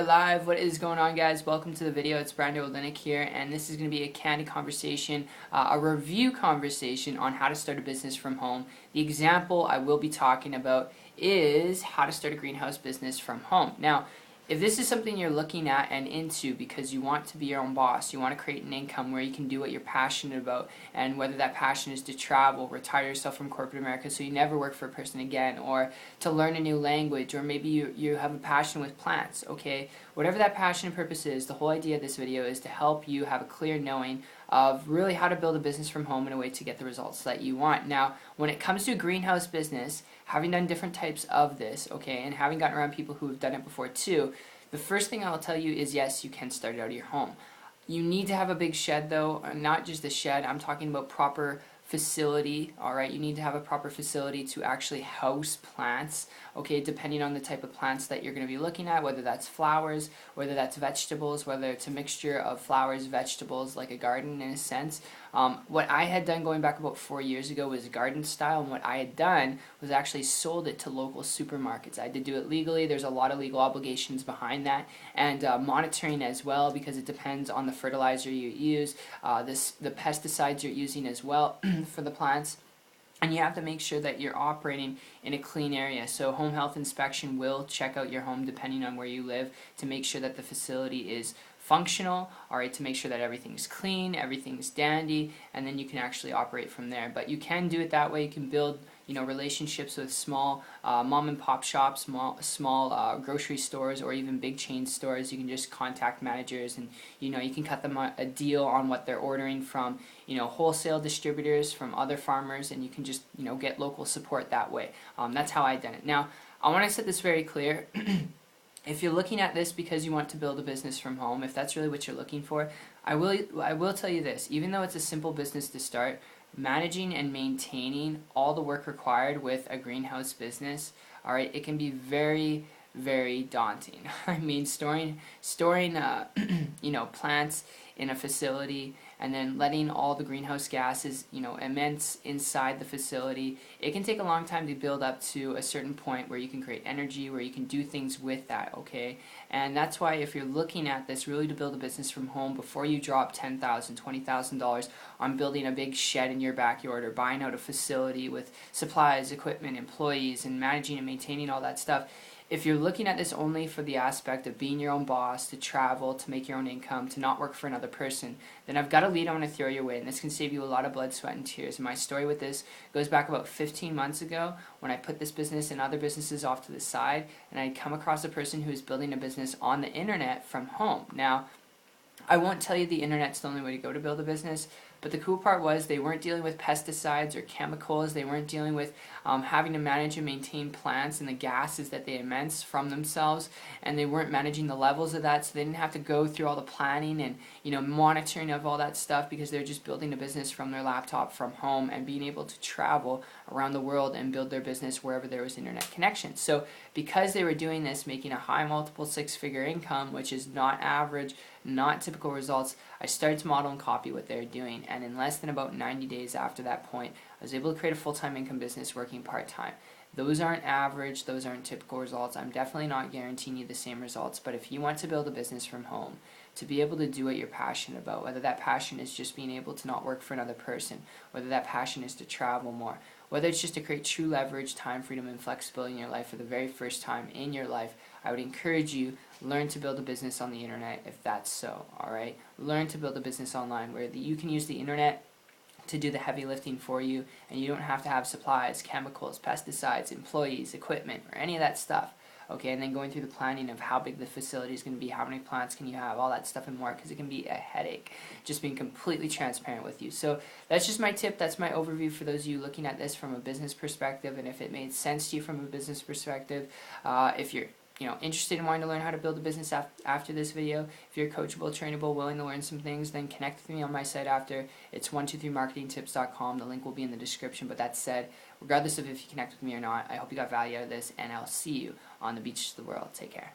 Live, what is going on, guys? Welcome to the video. It's Brando Olinik here, and this is going to be a candid conversation, a review conversation on how to start a business from home. The example I will be talking about is how to start a greenhouse business from home. Now, if this is something you're looking at and into because you want to be your own boss, you want to create an income where you can do what you're passionate about, and whether that passion is to travel, retire yourself from corporate America so you never work for a person again, or to learn a new language, or maybe you have a passion with plants, okay? Whatever that passion and purpose is, the whole idea of this video is to help you have a clear knowing of really how to build a business from home in a way to get the results that you want. Now, when it comes to a greenhouse business, having done different types of this, okay, and having gotten around people who have done it before too, the first thing I'll tell you is yes, you can start it out of your home. You need to have a big shed though, not just a shed, I'm talking about proper facility, alright? You need to have a proper facility to actually house plants, okay, depending on the type of plants that you're going to be looking at, whether that's flowers, whether that's vegetables, whether it's a mixture of flowers, vegetables, like a garden in a sense. What I had done going back about 4 years ago was garden style, and what I had done was actually sold it to local supermarkets. I did do it legally. There's a lot of legal obligations behind that, and monitoring as well, because it depends on the fertilizer you use, the pesticides you're using as well for the plants. And you have to make sure that you're operating in a clean area. So home health inspection will check out your home depending on where you live to make sure that the facility is functional, alright, to make sure that everything's clean, everything's dandy, and then you can actually operate from there. But you can do it that way. You can build, relationships with small mom and pop shops, small grocery stores, or even big chain stores. You can just contact managers, and you can cut them a deal on what they're ordering from wholesale distributors, from other farmers, and you can just get local support that way. That's how I done it. Now, I want to set this very clear. If you're looking at this because you want to build a business from home, if that's really what you're looking for, I will tell you this: even though it's a simple business to start, managing and maintaining all the work required with a greenhouse business, alright, it can be very, very daunting. I mean, storing plants in a facility, and then letting all the greenhouse gases, immense inside the facility. It can take a long time to build up to a certain point where you can create energy, where you can do things with that, okay? And that's why if you're looking at this really to build a business from home, before you drop $10,000, $20,000 on building a big shed in your backyard, or buying out a facility with supplies, equipment, employees, and managing and maintaining all that stuff, if you're looking at this only for the aspect of being your own boss, to travel, to make your own income, to not work for another person, then I've got a lead I want to throw your way, and this can save you a lot of blood, sweat, and tears. And my story with this goes back about 15 months ago when I put this business and other businesses off to the side, and I'd come across a person who was building a business on the internet from home. Now, I won't tell you the internet's the only way to go to build a business, but the cool part was they weren't dealing with pesticides or chemicals. They weren't dealing with having to manage and maintain plants and the gases that they emit from themselves, and they weren't managing the levels of that, so they didn't have to go through all the planning and monitoring of all that stuff, because they're just building a business from their laptop from home and being able to travel around the world and build their business wherever there was internet connection. So because they were doing this, making a high multiple six-figure income, which is not average, not typical results, I started to model and copy what they're doing, and in less than about 90 days after that point, I was able to create a full-time income business working part-time. Those aren't average, those aren't typical results. I'm definitely not guaranteeing you the same results, but if you want to build a business from home, to be able to do what you're passionate about, whether that passion is just being able to not work for another person, whether that passion is to travel more, whether it's just to create true leverage, time, freedom, and flexibility in your life for the very first time in your life, I would encourage you, learn to build a business on the internet if that's so, alright? Learn to build a business online where you can use the internet to do the heavy lifting for you, and you don't have to have supplies, chemicals, pesticides, employees, equipment, or any of that stuff. Okay, and then going through the planning of how big the facility is going to be, how many plants can you have, all that stuff and more, because it can be a headache, just being completely transparent with you. So that's just my tip, that's my overview for those of you looking at this from a business perspective, and if it made sense to you from a business perspective, if you're interested in wanting to learn how to build a business after this video, if you're coachable, trainable, willing to learn some things, then connect with me on my site after. It's 123marketingtips.com. The link will be in the description. But that said, regardless of if you connect with me or not, I hope you got value out of this, and I'll see you on the beaches of the world. Take care.